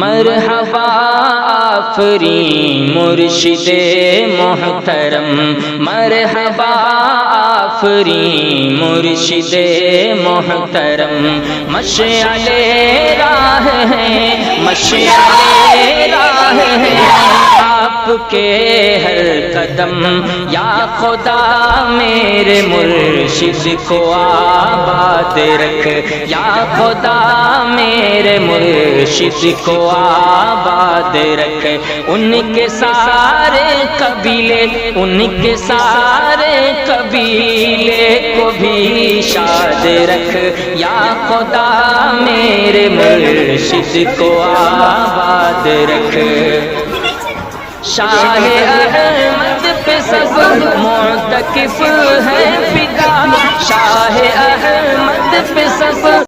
मरहबा आफरी मुर्शिदे मोहतरम, मरहबा आफरी मुर्शिदे मोहतरम। मशअले राह है, मशअले राह है आपके हर कदम। या खुदा मेरे मुर्शिद को आबाद रख, या खुदा मेरे मुर्शिद को आबाद रख। उनके सारे कबीले, उनके सारे कबीले को भी शाद रख। या खुदा मेरे मुर्शिद को आबाद रख। शाह अहमद पे सब मुतकिफ है फिदा, शाह अहमद पे सब